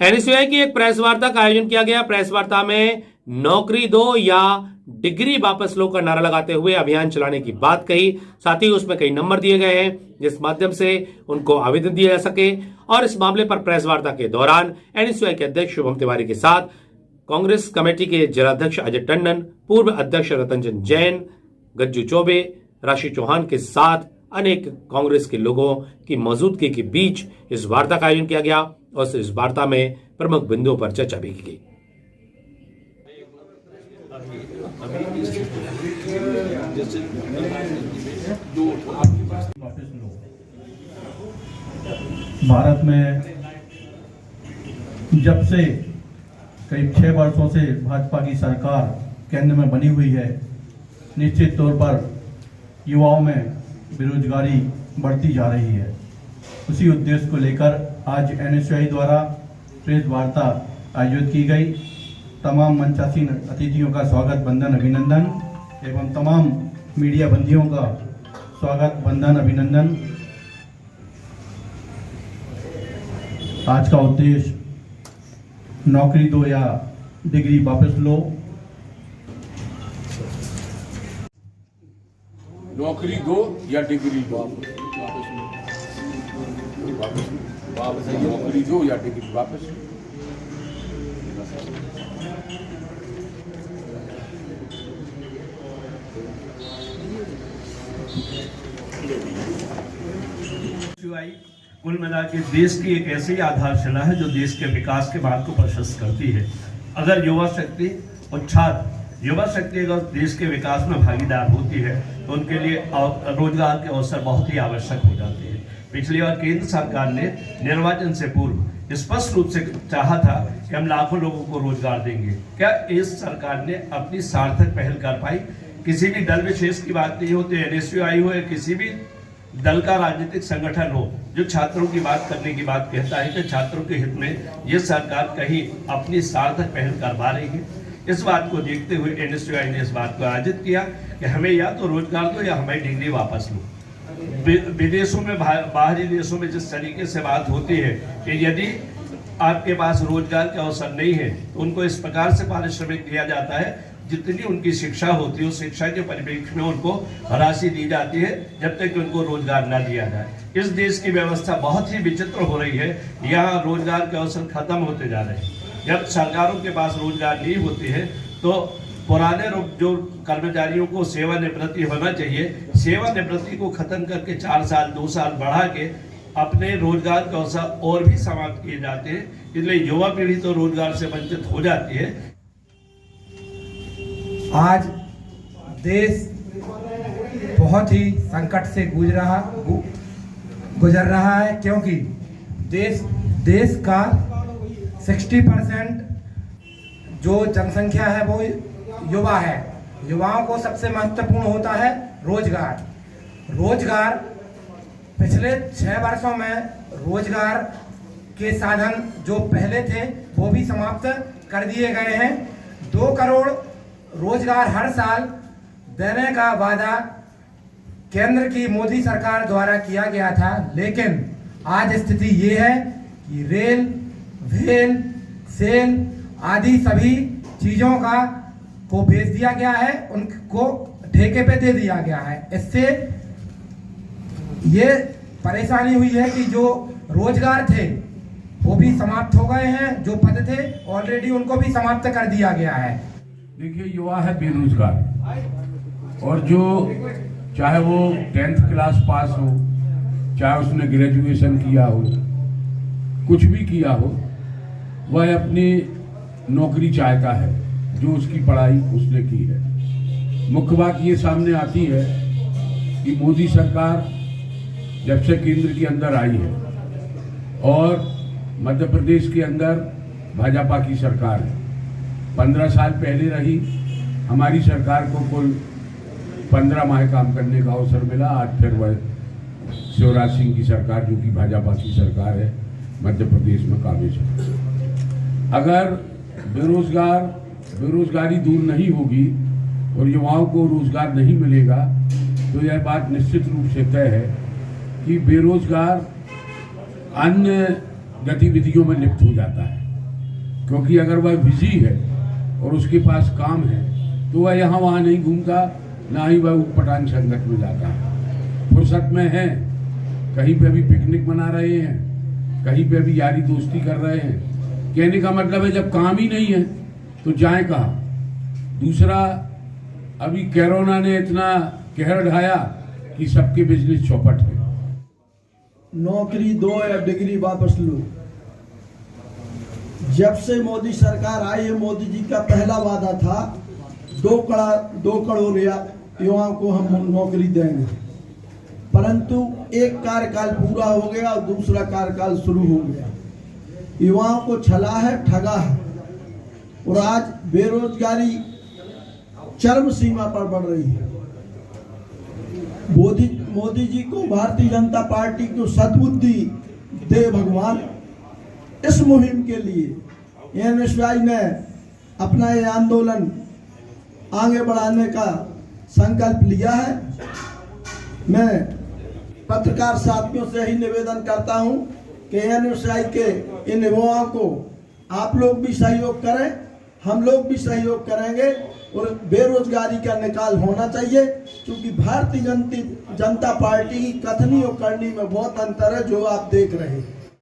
NSUI की एक press वार्ता का आयोजन किया गया। प्रेस वार्ता में नौकरी दो या डिग्री वापस लो का नारा लगाते हुए अभियान चलाने की बात कही। साथ ही उसमें कई नंबर दिए गए हैं जिस माध्यम से उनको आवेदन दिया जा सके। और इस मामले पर प्रेस वार्ता के दौरान एनएसयूआई के अध्यक्ष शुभम तिवारी के साथ कांग्रेस कमेटी के जिलाध्यक्ष अजय टंडन, पूर्व अध्यक्ष रतनचंद जैन, गज्जू चौबे, राशि चौहान के साथ अनेक कांग्रेस के लोगों की मौजूदगी के बीच इस वार्ता का आयोजन किया गया और इस वार्ता में प्रमुख बिंदुओं पर चर्चा भी की गई। भारत में जब से करीब 6 वर्षों से भाजपा की सरकार केंद्र में बनी हुई है, निश्चित तौर पर युवाओं में बेरोजगारी बढ़ती जा रही है। उसी उद्देश्य को लेकर आज एनएसयूआई द्वारा प्रेस वार्ता आयोजित की गई। तमाम मंचासीन अतिथियों का स्वागत, वंदन, अभिनंदन एवं तमाम मीडिया बंधुओं का स्वागत, वंदन, अभिनंदन। आज का उद्देश्य नौकरी दो या डिग्री वापस लो। नौकरी दो या डिग्री दो, नौकरी दो या डिग्री वापस। कुल मिला के देश की एक ऐसी आधारशिला है जो देश के विकास के मार्ग को प्रशस्त करती है। अगर युवा शक्ति और छात्र युवा शक्ति अगर देश के विकास में भागीदार होती है तो उनके लिए रोजगार के अवसर बहुत ही आवश्यक हो जाते हैं। पिछली बार केंद्र सरकार ने निर्वाचन से पूर्व स्पष्ट रूप से चाहा था कि हम लाखों लोगों को रोजगार देंगे। क्या इस सरकार ने अपनी सार्थक पहल कर पाई? किसी भी दल विशेष की बात नहीं होती, एनएसयूआई हो या किसी भी दल का राजनीतिक संगठन हो जो छात्रों की बात करने की बात कहता है कि छात्रों के हित में ये सरकार कहीं अपनी सार्थक पहल कर पा रही है। इस बात को देखते हुए एनएसयूआई ने इस बात को आयोजित किया कि हमें या तो रोजगार दो या हमारी डिग्री वापस लो। विदेशों में, बाहरी देशों में जिस तरीके से बात होती है कि यदि आपके पास रोजगार के अवसर नहीं है तो उनको इस प्रकार से पारिश्रमिक दिया जाता है जितनी उनकी शिक्षा होती है उस शिक्षा के परिप्रेक्ष्य में उनको राशि दी जाती है जब तक कि उनको रोजगार न दिया जाए। इस देश की व्यवस्था बहुत ही विचित्र हो रही है। यहाँ रोजगार के अवसर खत्म होते जा रहे हैं। जब सरकारों के पास रोजगार नहीं होती है तो पुराने जो कर्मचारियों को सेवानिवृत्ति होना चाहिए, सेवानिवृत्ति को खत्म करके 4 साल 2 साल बढ़ा के अपने रोजगार के अवसर और भी समाप्त किए जाते हैं। इसलिए युवा पीढ़ी तो रोजगार से वंचित हो जाती है। आज देश बहुत ही संकट से गुजर रहा है क्योंकि देश का 60% जो जनसंख्या है वो युवा है। युवाओं को सबसे महत्वपूर्ण होता है रोजगार। पिछले 6 वर्षों में रोजगार के साधन जो पहले थे वो भी समाप्त कर दिए गए हैं। 2 करोड़ रोजगार हर साल देने का वादा केंद्र की मोदी सरकार द्वारा किया गया था, लेकिन आज स्थिति ये है कि रेल, वेल, सेल आदि सभी चीजों को बेच दिया गया है, उनको ठेके पे दे दिया गया है। इससे ये परेशानी हुई है कि जो रोजगार थे वो भी समाप्त हो गए हैं, जो पद थे ऑलरेडी उनको भी समाप्त कर दिया गया है। देखिए, युवा है बेरोजगार और जो चाहे वो 10th क्लास पास हो, चाहे उसने ग्रेजुएशन किया हो, कुछ भी किया हो, वह अपनी नौकरी चाहता है जो उसकी पढ़ाई उसने की है। मुख्य बात ये सामने आती है कि मोदी सरकार जब से केंद्र के अंदर आई है और मध्य प्रदेश के अंदर भाजपा की सरकार है। 15 साल पहले रही हमारी सरकार को कुल 15 माह काम करने का अवसर मिला। आज फिर वह शिवराज सिंह की सरकार जो कि भाजपा की सरकार है मध्य प्रदेश में काबिज है। अगर बेरोजगारी दूर नहीं होगी और युवाओं को रोजगार नहीं मिलेगा तो यह बात निश्चित रूप से तय है कि बेरोजगार अन्य गतिविधियों में लिप्त हो जाता है। क्योंकि अगर वह बिजी है और उसके पास काम है तो वह यहाँ वहाँ नहीं घूमता, ना ही वह पठान संगत में जाता है। फुर्सत में है, कहीं पे भी पिकनिक मना रहे हैं, कहीं पे भी यारी दोस्ती कर रहे हैं। कहने का मतलब है जब काम ही नहीं है तो जाए कहाँ। दूसरा, अभी कोरोना ने इतना कहर ढाया कि सबके बिजनेस चौपट है। नौकरी दो या डिग्री वापस लो। जब से मोदी सरकार आई है, मोदी जी का पहला वादा था 2 करोड़ युवाओं को हम नौकरी देंगे, परंतु एक कार्यकाल पूरा हो गया और दूसरा कार्यकाल शुरू हो गया। युवाओं को छला है, ठगा है और आज बेरोजगारी चरम सीमा पर बढ़ रही है। मोदी जी को भारतीय जनता पार्टी को सद्बुद्धि दे भगवान। इस मुहिम के लिए एनएसवाई ने अपना ये आंदोलन आगे बढ़ाने का संकल्प लिया है। मैं पत्रकार साथियों से ही निवेदन करता हूं कि एनएसवाई के इन युवाओं को आप लोग भी सहयोग करें, हम लोग भी सहयोग करेंगे और बेरोजगारी का निकाल होना चाहिए, क्योंकि भारतीय जनता पार्टी की कथनी और करनी में बहुत अंतर है, जो आप देख रहे हैं।